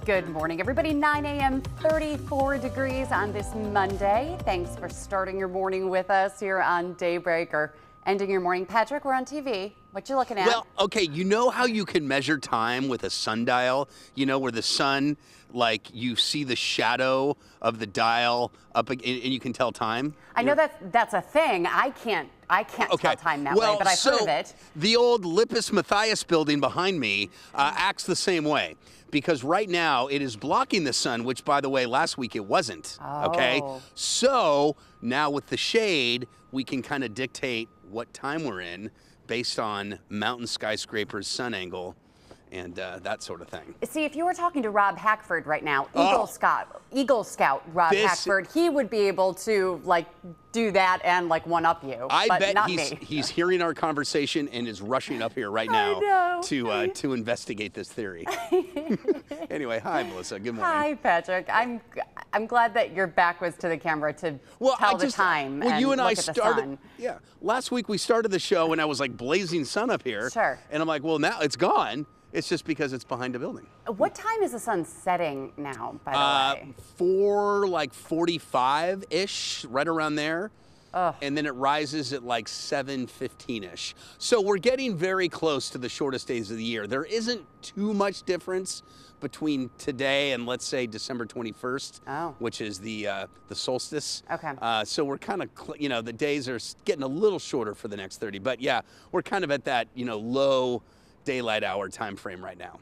Good morning, everybody. 9 a.m., 34 degrees on this Monday. Thanks for starting your morning with us here on Daybreak or ending your morning. Patrick, we're on TV. What you looking at? Well, okay, you know how you can measure time with a sundial? You know, where the sun, like, you see the shadow of the dial up and you can tell time? I know that's a thing. I can't tell time that way, but I've heard of it. The old Lippus Matthias building behind me acts the same way, because right now it is blocking the sun, which, by the way, last week it wasn't. Okay, so now with the shade, we can kind of dictate what time we're in based on mountain skyscrapers, sun angle, and that sort of thing. See, if you were talking to Rob Hackford right now, Eagle Scout Rob Hackford, he would be able to like do that and like one up you. I bet not he's hearing our conversation and is rushing up here right now to investigate this theory. Anyway, hi Melissa. Good morning. Hi Patrick. I'm glad that your back was to the camera to tell the time. Well, you and I started. started. Yeah, last week we started the show and I was like blazing sun up here. Sure. And I'm like, well, now it's gone. It's just because it's behind a building. What time is the sun setting now, by the way? 4:45-ish, right around there. And then it rises at like 7:15-ish. So we're getting very close to the shortest days of the year. There isn't too much difference between today and, let's say, December 21st, which is the solstice. Okay. So we're kind of, the days are getting a little shorter for the next 30. But yeah, we're kind of at that, low daylight hour time frame right now.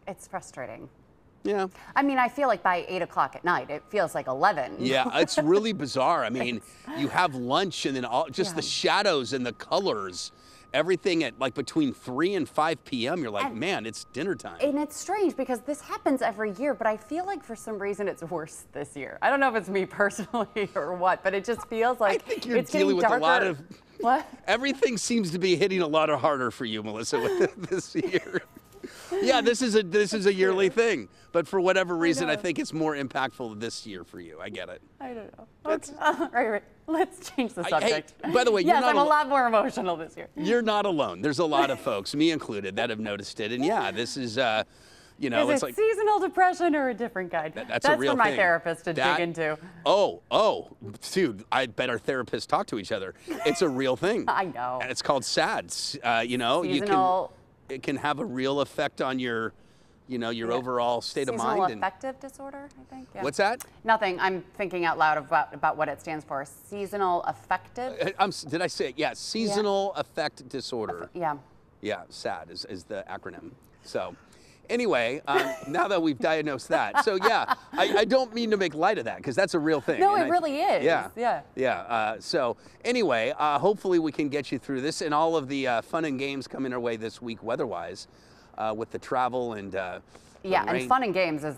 It's frustrating. Yeah. I mean, I feel like by 8 o'clock at night, it feels like 11. Yeah, it's really bizarre. I mean, you have lunch and then the shadows and the colors, everything at like between 3 and 5 p.m. You're like, man, it's dinner time. And it's strange because this happens every year, but I feel like for some reason it's worse this year. I don't know if it's me personally or what, but it just feels like I think you're it's dealing with darker. a lot of. What? Everything seems to be hitting a lot harder for you, Melissa, with this year. Yeah, this is a yearly thing, but for whatever reason, I think it's more impactful this year for you. I get it. I don't know. Okay. Right. Let's change the subject. Hey, by the way, yes, I'm a lot more emotional this year. You're not alone. There's a lot of folks, me included, that have noticed it, and yeah, this is. Is it's it like seasonal depression or a different kind? That's a real for my thing. therapist to dig into. Oh, dude, I bet our therapists talk to each other. It's a real thing. I know. And it's called SADS. Seasonal. It can have a real effect on your, your overall state of mind. Seasonal affective disorder, I think. Yeah. What's that? Nothing. I'm thinking out loud about what it stands for. Seasonal affective. Did I say it? Yeah, seasonal affect disorder. Yeah. Yeah, SAD is the acronym. So. Anyway, now that we've diagnosed that, so yeah, I don't mean to make light of that because that's a real thing. No, it really is. Yeah. So anyway, hopefully we can get you through this and all of the fun and games coming our way this week weather-wise with the travel and and fun and games is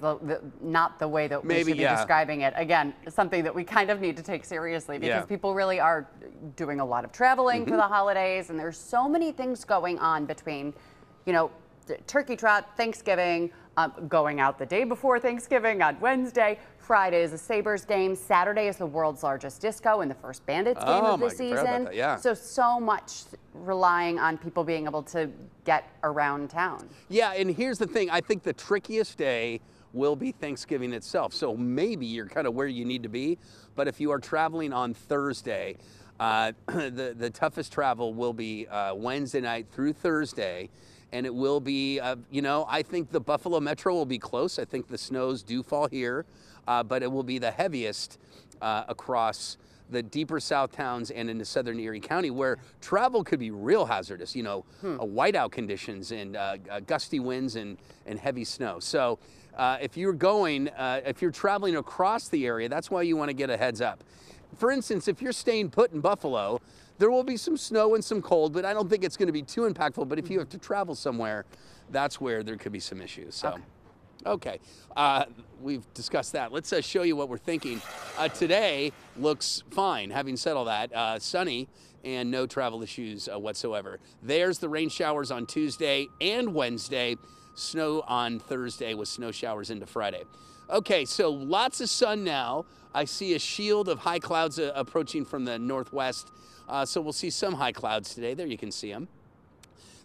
not the way that we should be describing it. Again, something that we kind of need to take seriously because people really are doing a lot of traveling for the holidays, and there's so many things going on between, turkey trot, Thanksgiving, going out the day before Thanksgiving on Wednesday. Friday is a Sabres game. Saturday is the world's largest disco and the first Bandits game of the season. So much relying on people being able to get around town. Yeah, and here's the thing. I think the trickiest day will be Thanksgiving itself. So maybe you're kind of where you need to be. But if you are traveling on Thursday, the toughest travel will be Wednesday night through Thursday. And it will be, I think the Buffalo Metro will be close. I think the snows do fall here, but it will be the heaviest across the deeper south towns and into southern Erie County, where travel could be real hazardous, whiteout conditions and gusty winds and heavy snow. So if you're traveling across the area, that's why you want to get a heads up. For instance, if you're staying put in Buffalo, there will be some snow and some cold, but I don't think it's going to be too impactful. But if you have to travel somewhere, that's where there could be some issues. So, okay. We've discussed that. Let's show you what we're thinking. Today looks fine. Having said all that, sunny and no travel issues whatsoever. There's the rain showers on Tuesday and Wednesday. Snow on Thursday with snow showers into Friday. Okay, so lots of sun now. I see a shield of high clouds approaching from the northwest. So we'll see some high clouds today. There you can see them.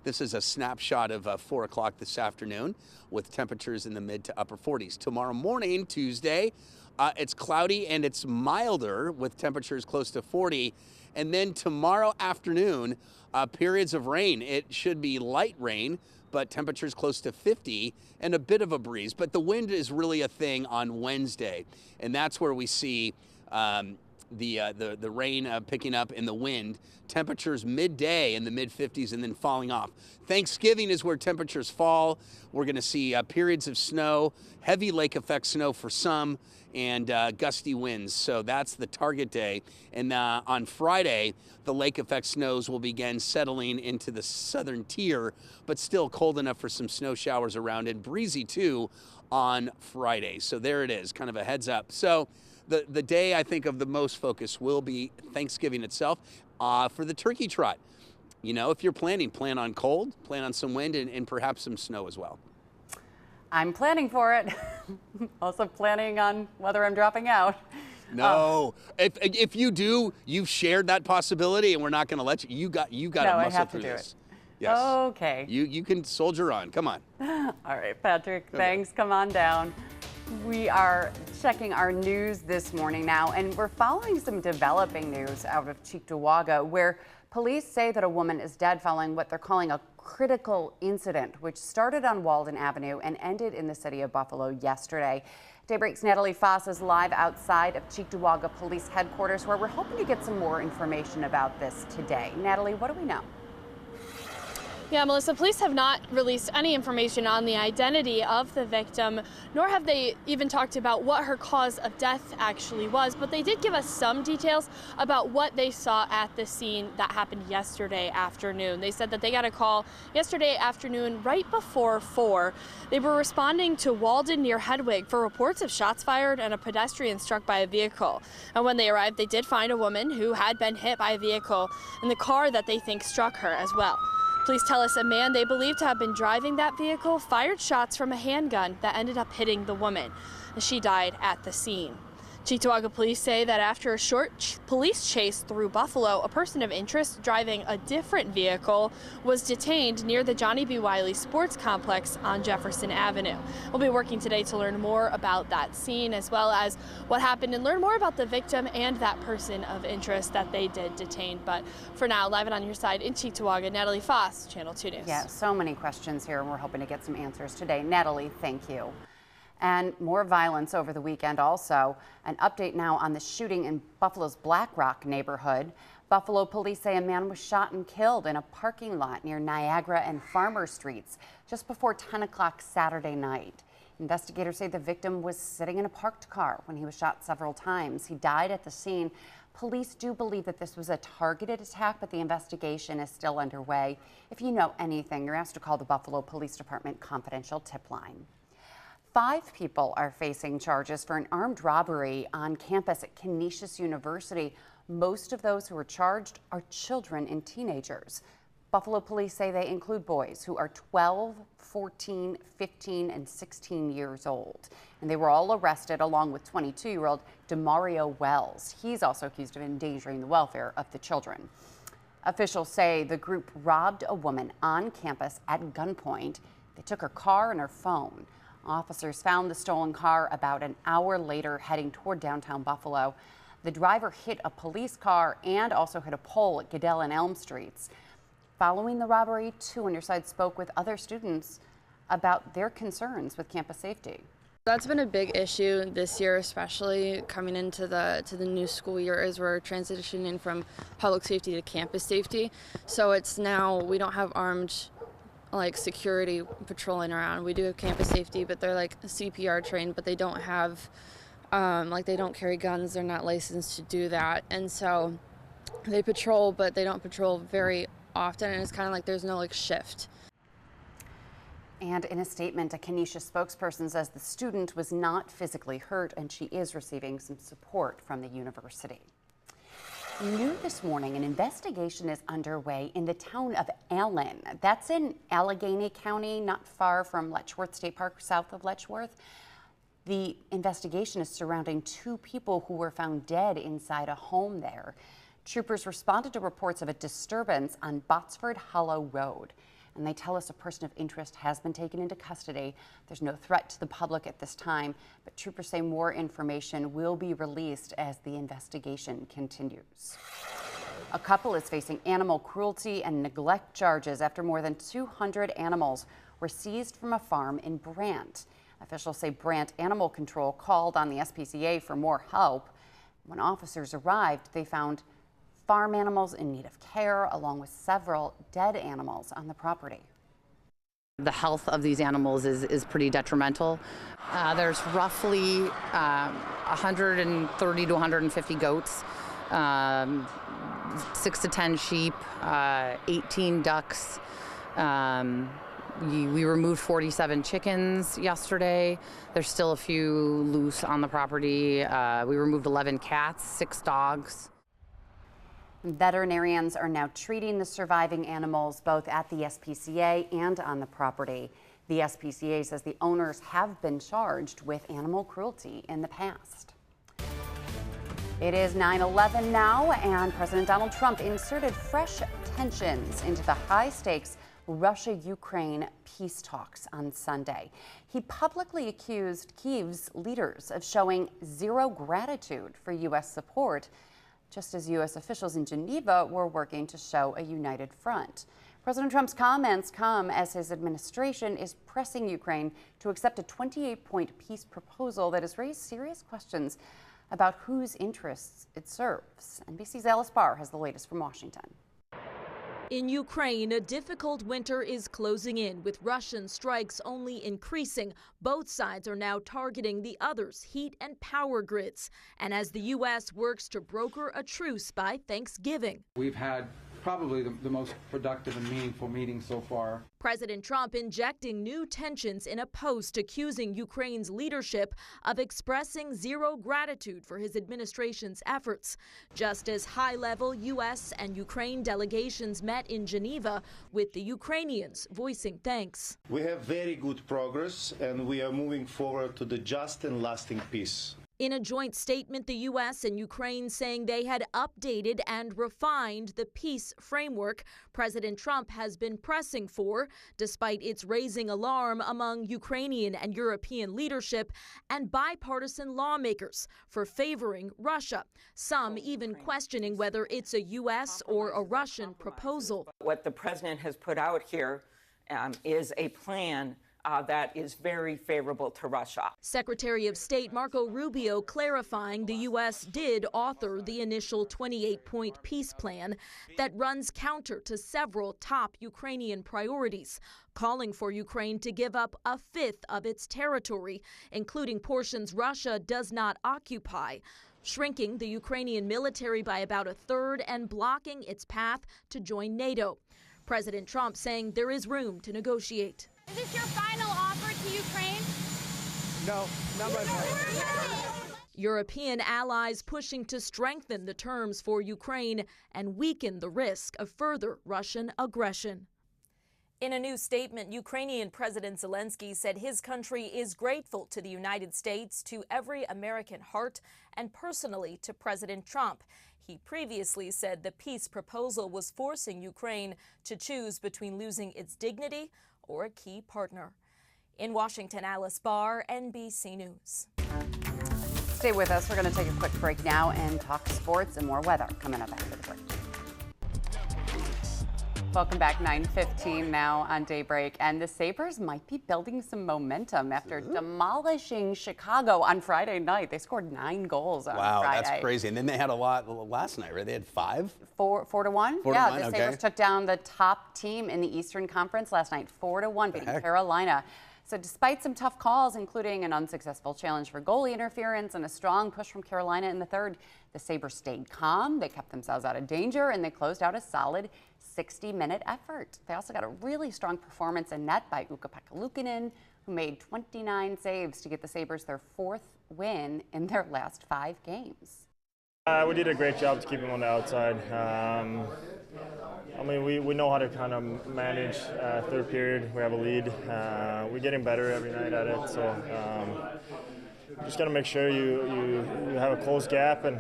This is a snapshot of 4 o'clock this afternoon with temperatures in the mid to upper 40s. Tomorrow morning, Tuesday, it's cloudy and it's milder with temperatures close to 40. And then tomorrow afternoon, periods of rain. It should be light rain, but temperatures close to 50 and a bit of a breeze. But the wind is really a thing on Wednesday. And that's where we see the rain picking up and the wind. Temperatures midday in the mid 50s and then falling off. Thanksgiving is where temperatures fall. We're going to see periods of snow, heavy lake effect snow for some, and gusty winds. So that's the target day. And on Friday, the lake effect snows will begin settling into the southern tier, but still cold enough for some snow showers around, and breezy too on Friday. So there it is, kind of a heads up. So the day I think of the most focus will be Thanksgiving itself. For the turkey trot, you know, if you're planning, plan on cold, plan on some wind, and perhaps some snow as well. I'm planning for it. Also planning on whether I'm dropping out. No, if you do, you've shared that possibility, and we're not going to let you. You got to muscle through this. Yes. Okay. You can soldier on. Come on. All right, Patrick. Thanks. Come on down. We are checking our news this morning now, and we're following some developing news out of Cheektowaga, where police say that a woman is dead following what they're calling a critical incident, which started on Walden Avenue and ended in the city of Buffalo yesterday. Daybreak's Natalie Foss is live outside of Cheektowaga Police Headquarters, where we're hoping to get some more information about this today. Natalie, what do we know? Yeah, Melissa, police have not released any information on the identity of the victim, nor have they even talked about what her cause of death actually was. But they did give us some details about what they saw at the scene that happened yesterday afternoon. They said that they got a call yesterday afternoon right before 4. They were responding to Walden near Hedwig for reports of shots fired and a pedestrian struck by a vehicle. And when they arrived, they did find a woman who had been hit by a vehicle in the car that they think struck her as well. Police tell us a man they believe to have been driving that vehicle fired shots from a handgun that ended up hitting the woman. She died at the scene. Cheektowaga police say that after a short police chase through Buffalo, a person of interest driving a different vehicle was detained near the Johnny B. Wiley Sports Complex on Jefferson Avenue. We'll be working today to learn more about that scene, as well as what happened, and learn more about the victim and that person of interest that they did detain. But for now, live and on your side in Cheektowaga, Natalie Foss, Channel 2 News. Yeah, so many questions here, and we're hoping to get some answers today. Natalie, thank you. And more violence over the weekend also. An update now on the shooting in Buffalo's Black Rock neighborhood. Buffalo police say a man was shot and killed in a parking lot near Niagara and Farmer Streets just before 10 o'clock Saturday night. Investigators say the victim was sitting in a parked car when he was shot several times. He died at the scene. Police do believe that this was a targeted attack, but the investigation is still underway. If you know anything, you're asked to call the Buffalo Police Department confidential tip line. 5 people are facing charges for an armed robbery on campus at Canisius University. Most of those who are charged are children and teenagers. Buffalo police say they include boys who are 12, 14, 15, and 16 years old. And they were all arrested along with 22-year-old Demario Wells. He's also accused of endangering the welfare of the children. Officials say the group robbed a woman on campus at gunpoint. They took her car and her phone. Officers found the stolen car about an hour later heading toward downtown Buffalo. The driver hit a police car and also hit a pole at Goodell and Elm Streets. Following the robbery, 2 on your side spoke with other students about their concerns with campus safety. That's been a big issue this year, especially coming into the new school year, as we're transitioning from public safety to campus safety. So it's now we don't have armed security patrolling around. We do have campus safety, but they're CPR trained, but they don't have they don't carry guns. They're not licensed to do that, and so they patrol, but they don't patrol very often, and it's kind of like there's no shift. And in a statement, a Canisius spokesperson says the student was not physically hurt and she is receiving some support from the university. New this morning, an investigation is underway in the town of Allen. That's in Allegheny County, not far from Letchworth State Park, south of Letchworth. The investigation is surrounding 2 people who were found dead inside a home there. Troopers responded to reports of a disturbance on Botsford Hollow Road. and they tell us a person of interest has been taken into custody. There's no threat to the public at this time, but troopers say more information will be released as the investigation continues. A couple is facing animal cruelty and neglect charges after more than 200 animals were seized from a farm in Brant. Officials say Brant Animal Control called on the SPCA for more help. When officers arrived, they found farm animals in need of care, along with several dead animals on the property. The health of these animals is pretty detrimental. There's roughly 130 to 150 goats, 6 to 10 sheep, 18 ducks. We removed 47 chickens yesterday. There's still a few loose on the property. We removed 11 cats, 6 dogs. Veterinarians are now treating the surviving animals both at the SPCA and on the property. The SPCA says the owners have been charged with animal cruelty in the past. It is 9/11 now, and President Donald Trump inserted fresh tensions into the high-stakes Russia-Ukraine peace talks on Sunday. He publicly accused Kyiv's leaders of showing zero gratitude for U.S. support, just as U.S. officials in Geneva were working to show a united front. President Trump's comments come as his administration is pressing Ukraine to accept a 28-point peace proposal that has raised serious questions about whose interests it serves. NBC's Alice Barr has the latest from Washington. In Ukraine, a difficult winter is closing in, with Russian strikes only increasing. Both sides are now targeting the other's heat and power grids. And as the U.S. works to broker a truce by Thanksgiving, we've had probably the most productive and meaningful meeting so far. President Trump injecting new tensions in a post accusing Ukraine's leadership of expressing zero gratitude for his administration's efforts, just as high-level U.S. and Ukraine delegations met in Geneva, with the Ukrainians voicing thanks. We have very good progress, and we are moving forward to the just and lasting peace. In a joint statement, the U.S. and Ukraine saying they had updated and refined the peace framework President Trump has been pressing for, despite its raising alarm among Ukrainian and European leadership and bipartisan lawmakers for favoring Russia, some even questioning whether it's a U.S. or a Russian proposal. What the president has put out here is a plan that is very favorable to Russia. Secretary of State Marco Rubio clarifying the U.S. did author the initial 28-point peace plan that runs counter to several top Ukrainian priorities, calling for Ukraine to give up a fifth of its territory, including portions Russia does not occupy, shrinking the Ukrainian military by about a third and blocking its path to join NATO. President Trump saying there is room to negotiate. Is this your final offer to Ukraine? No, not my part. European allies pushing to strengthen the terms for Ukraine and weaken the risk of further Russian aggression. In a new statement, Ukrainian President Zelensky said his country is grateful to the United States, to every American heart, and personally to President Trump. He previously said the peace proposal was forcing Ukraine to choose between losing its dignity or a key partner. In Washington, Alice Barr, NBC News. Stay with us. We're going to take a quick break now and talk sports and more weather coming up after the break. Welcome back, 9:15 now on Daybreak, and the Sabres might be building some momentum after demolishing Chicago on Friday night. They scored 9 goals on Friday. Wow, that's crazy. And then they had a lot last night, right? They had 5? 4 to 1? 4 to 1, the Sabres took down the top team in the Eastern Conference last night, 4-1, beating Carolina. So despite some tough calls, including an unsuccessful challenge for goalie interference and a strong push from Carolina in the third, the Sabres stayed calm, they kept themselves out of danger, and they closed out a solid 60-minute effort. They also got a really strong performance in net by Ukko-Pekka Luukkonen, who made 29 saves to get the Sabres their 4th win in their last 5 games. We did a great job to keep him on the outside. I mean, we know how to kind of manage third period. We have a lead. We're getting better every night at it. So just got to make sure you have a close gap and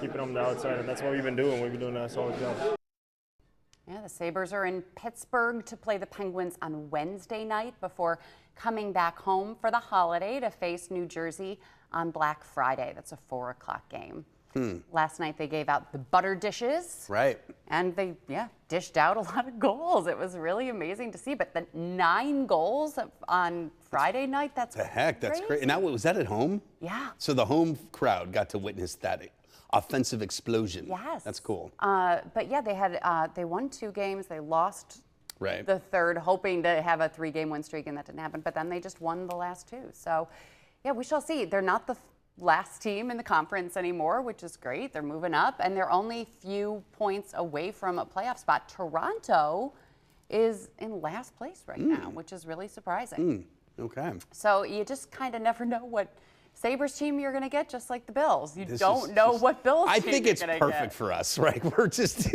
keeping them on the outside. And that's what we've been doing. We've been doing a solid job. Yeah, the Sabres are in Pittsburgh to play the Penguins on Wednesday night before coming back home for the holiday to face New Jersey on Black Friday. That's a 4 o'clock game. Last night they gave out the butter dishes. Right. And they, dished out a lot of goals. It was really amazing to see. But the 9 goals on Friday night, that's the heck, that's great. And now, was that at home? Yeah. So the home crowd got to witness that offensive explosion. Yes. That's cool. But yeah, they won 2 games. They lost the third, hoping to have a 3-game win streak, and that didn't happen. But then they just won the last 2. So yeah, we shall see. They're not the last team in the conference anymore, which is great. They're moving up, and they're only few points away from a playoff spot. Toronto is in last place right now, which is really surprising. Okay. So you just kind of never know what Sabres team you're going to get, just like the Bills. You don't know what Bills team I think it's perfect for us, right? We're just,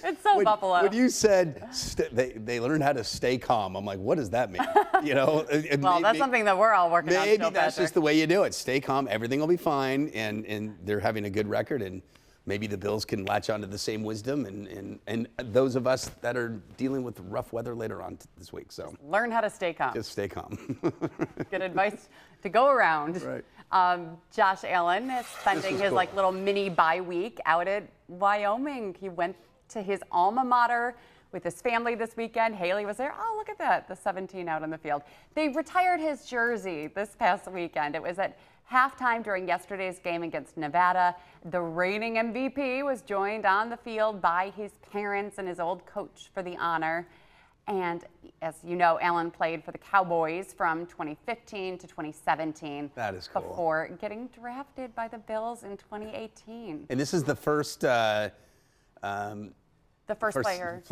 It's so Buffalo. When you said they learned how to stay calm, I'm like, what does that mean? Well, that's something that we're all working on. Maybe that's just the way you do it. Stay calm, everything will be fine, and they're having a good record, and maybe the Bills can latch onto the same wisdom, and those of us that are dealing with rough weather later on this week. So just learn how to stay calm. Just stay calm. Good advice to go around. Right. Josh Allen is spending his little mini bye week out at Wyoming. He went to his alma mater with his family this weekend. Haley was there. Oh, look at that, the 17 out on the field. They retired his jersey this past weekend. It was at halftime during yesterday's game against Nevada. The reigning MVP was joined on the field by his parents and his old coach for the honor. And as you know, Allen played for the Cowboys from 2015 to 2017. That is cool. Before getting drafted by the Bills in 2018. And this is the first player.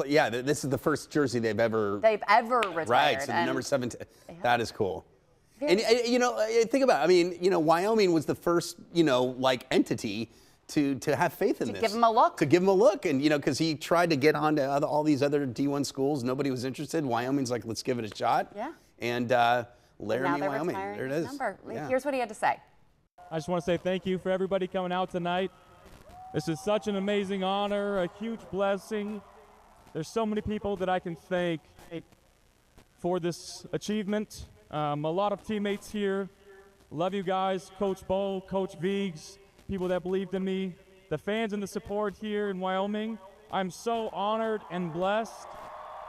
This is the first jersey they've ever retired. Right, so the number 17. That is cool. And think about it. Wyoming was the first, entity to have faith in this. To give him a look. To give him a look. And, because he tried to get onto all these other D1 schools. Nobody was interested. Wyoming's like, let's give it a shot. Yeah. And Laramie, Wyoming. There it is. Yeah. Here's what he had to say. I just want to say thank you for everybody coming out tonight. This is such an amazing honor, a huge blessing. There's so many people that I can thank for this achievement. A lot of teammates here. Love you guys, Coach Bo, Coach Viggs, people that believed in me, the fans and the support here in Wyoming. I'm so honored and blessed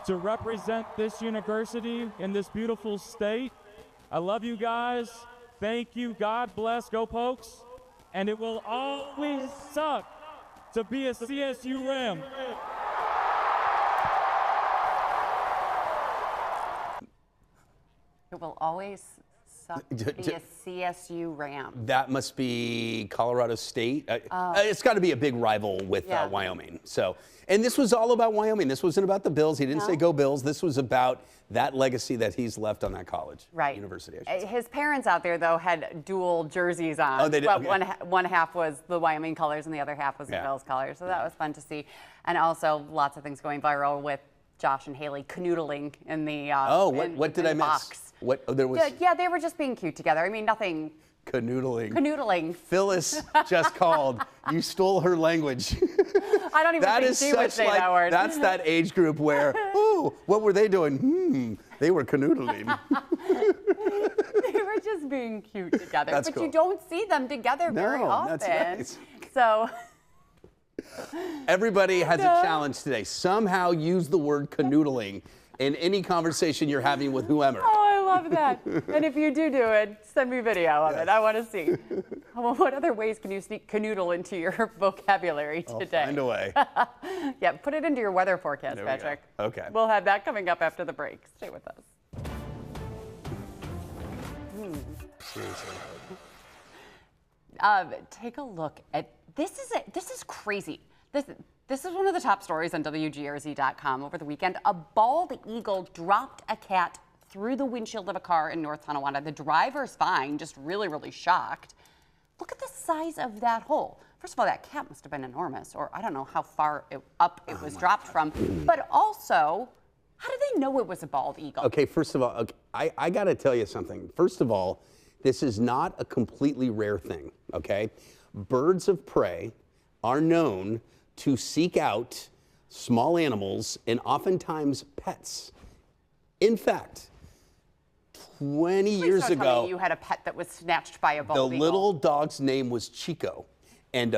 to represent this university in this beautiful state. I love you guys. Thank you. God bless. Go Pokes. And it will always suck to be a CSU Ram. It will always suck to be a CSU Ram. That must be Colorado State. It's got to be a big rival with Wyoming. So, and this was all about Wyoming. This wasn't about the Bills. He didn't say go Bills. This was about that legacy that he's left on that college. University. His parents out there, though, had dual jerseys on. Oh, they did? Well, one half was the Wyoming colors and the other half was the Bills colors. So that was fun to see. And also lots of things going viral with Josh and Haley canoodling in the what did I miss? Box. What there was? Yeah, they were just being cute together. I mean, nothing. Canoodling. Canoodling. Phyllis just called. You stole her language. I don't even think she would say that word. That's that age group where, what were they doing? They were canoodling. They were just being cute together. That's but cool. You don't see them together very often. That's nice. So everybody has a challenge today. Somehow use the word canoodling in any conversation you're having with whoever. Oh, I love that. And if you do it, send me video of it. I want to see. What other ways can you sneak canoodle into your vocabulary today? I'll find a way. Yeah, put it into your weather forecast, Patrick. Okay. We'll have that coming up after the break. Stay with us. Seriously. Take a look at this. This is crazy. This is one of the top stories on WGRZ.com over the weekend. A bald eagle dropped a cat through the windshield of a car in North Tonawanda. The driver's fine, just really, really shocked. Look at the size of that hole. First of all, that cat must have been enormous, or I don't know how far up it was dropped from. But also, how did they know it was a bald eagle? Okay, first of all, I got to tell you something. First of all, this is not a completely rare thing, okay? Birds of prey are known to seek out small animals, and oftentimes pets. In fact, 20 years Please don't tell ago, me you had a pet that was snatched by a bald the eagle. little dog's name was Chico. And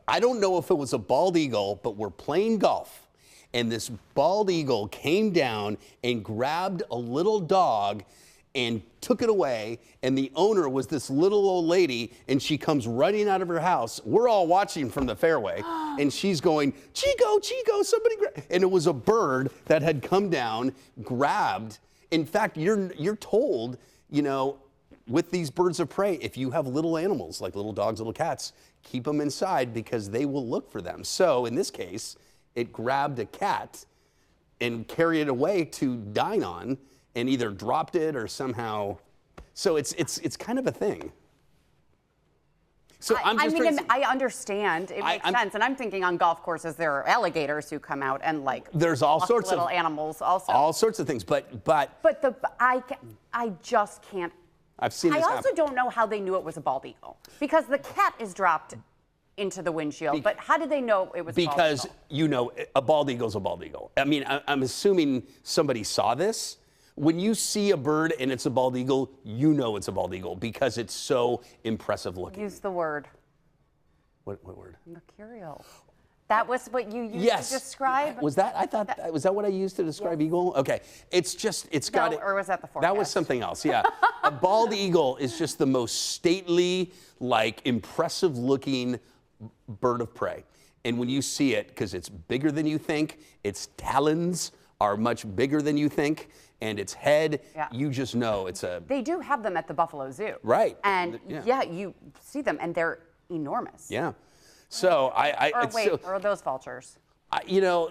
I don't know if it was a bald eagle, but we're playing golf. And this bald eagle came down and grabbed a little dog and took it away. And the owner was this little old lady, and she comes running out of her house. We're all watching from the fairway, and she's going, Chico, Chico, somebody grab. And it was a bird that had come down, grabbed. In fact, you're told, you know, with these birds of prey, if you have little animals like little dogs, little cats, keep them inside because they will look for them. So in this case, it grabbed a cat and carried it away to dine on, and either dropped it or somehow. So it's kind of a thing. So I understand. It makes sense. And I'm thinking on golf courses, there are alligators who come out and there's all sorts little of animals also. All sorts of things, but I just can't. I've seen this I also happen. don't know how they knew it was a bald eagle because the cat is dropped into the windshield. But how did they know it was a bald eagle? Because, you know, a bald eagle's a bald eagle. I mean, I'm assuming somebody saw this. When you see a bird and it's a bald eagle, you know it's a bald eagle because it's so impressive looking. Use the word. What word? Mercurial. That was what you used Yes. to describe? Was that what I used to describe eagle? Okay. It's got it. Or was that the forecast? That was something else, yeah. A bald eagle is just the most stately, like impressive looking bird of prey. And when you see it, because it's bigger than you think, its talons are much bigger than you think, and its head, you just know it's a... They do have them at the Buffalo Zoo. Right. And you see them, and they're enormous. Yeah. So or are those vultures? You know,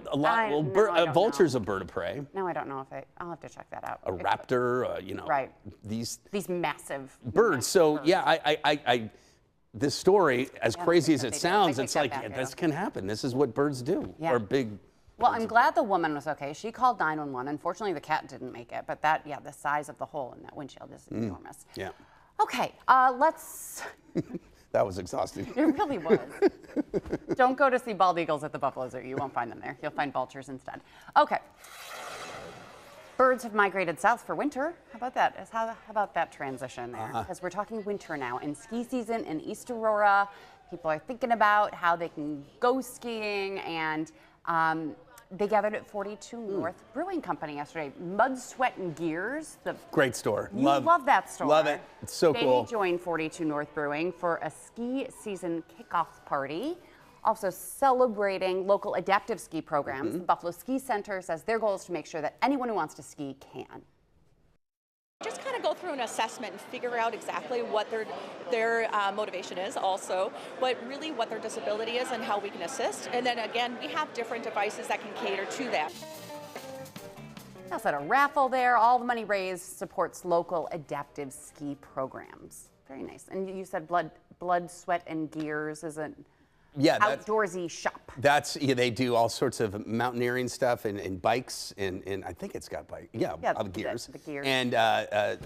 vulture's a bird of prey. No, I don't know if I'll have to check that out. A raptor, you know. Right. These massive birds. So yeah, this story, as crazy as it sounds, it's like this can happen. This is what birds do. Yeah. Or big. Well, I'm glad the woman was okay. She called 911. Unfortunately, the cat didn't make it. But the size of the hole in that windshield is enormous. Yeah. Okay, let's. That was exhausting. It really was. Don't go to see bald eagles at the Buffalo Zoo. You won't find them there. You'll find vultures instead. Okay. Birds have migrated south for winter. How about that? How about that transition there? Because we're talking winter now, and ski season in East Aurora. People are thinking about how they can go skiing, and they gathered at 42 North Brewing Company yesterday. Mud, Sweat, and Gears. Great store. Love that store. Love it. It's so cool. They joined 42 North Brewing for a ski season kickoff party. Also celebrating local adaptive ski programs. The Buffalo Ski Center says their goal is to make sure that anyone who wants to ski can. Just kind of go through an assessment and figure out exactly what their motivation is also, but really what their disability is and how we can assist. And then again, we have different devices that can cater to that. Also at a raffle there, all the money raised supports local adaptive ski programs. Very nice. And you said Blood, Sweat, and Gears is an outdoorsy shop. They do all sorts of mountaineering stuff and bikes and I think it's got bike. Gears. The gears. And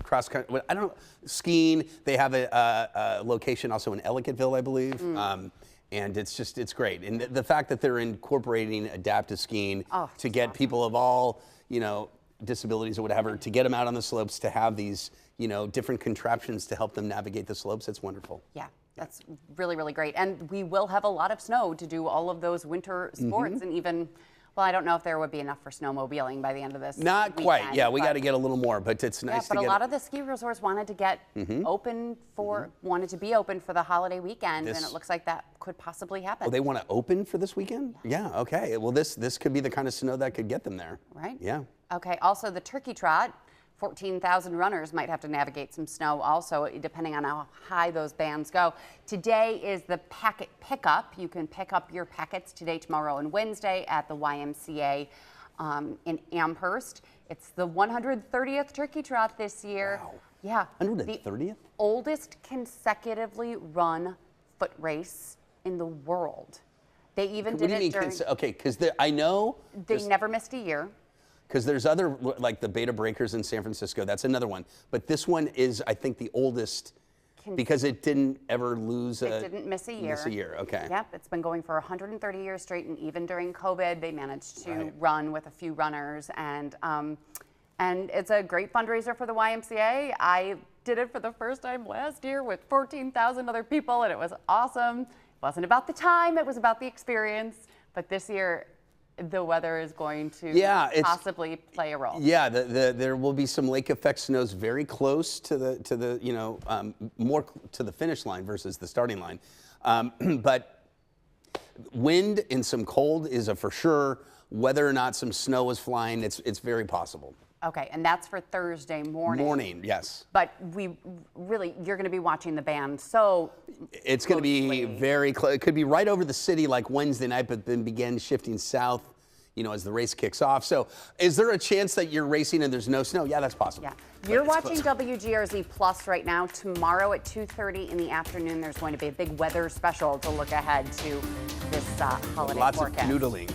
cross country. I don't know, skiing. They have a location also in Ellicottville, I believe. And it's great. And the fact that they're incorporating adaptive skiing to get people of all, disabilities or whatever, to get them out on the slopes, to have these, different contraptions to help them navigate the slopes, it's wonderful. Yeah. That's really, really great. And we will have a lot of snow to do all of those winter sports and even, well, I don't know if there would be enough for snowmobiling by the end of this Not weekend, quite. Yeah, we got to get a little more, but it's nice to get. But a lot of the ski resorts wanted to get wanted to be open for the holiday weekend, and it looks like that could possibly happen. Oh, they want to open for this weekend? Yeah, okay. Well, this could be the kind of snow that could get them there. Right? Yeah. Okay, also the Turkey Trot. 14,000 runners might have to navigate some snow also, depending on how high those bands go. Today is the packet pickup. You can pick up your packets today, tomorrow, and Wednesday at the YMCA in Amherst. It's the 130th Turkey Trot this year. Wow. Yeah. 130th? The oldest consecutively run foot race in the world. They even did it during... Okay, because I know... They never missed a year. Because there's other, like the Beta Breakers in San Francisco, that's another one. But this one is, I think, the oldest Because it didn't ever lose It didn't miss a year. Miss a year, okay. Yep, it's been going for 130 years straight, and even during COVID, they managed to run with a few runners, and it's a great fundraiser for the YMCA. I did it for the first time last year with 14,000 other people, and it was awesome. It wasn't about the time, it was about the experience, but this year, the weather is going to possibly play a role. Yeah, there will be some lake effect snows very close to the more to the finish line versus the starting line, but wind and some cold is a for sure. Whether or not some snow is flying, it's very possible. Okay, and that's for Thursday morning. Morning, yes. But you're going to be watching the band, so it's going to be very close. It could be right over the city like Wednesday night, but then begin shifting south, as the race kicks off. So is there a chance that you're racing and there's no snow? Yeah, that's possible. Yeah. You're watching WGRZ Plus right now. Tomorrow at 2:30 in the afternoon, there's going to be a big weather special to look ahead to this holiday Lots forecast. of noodling.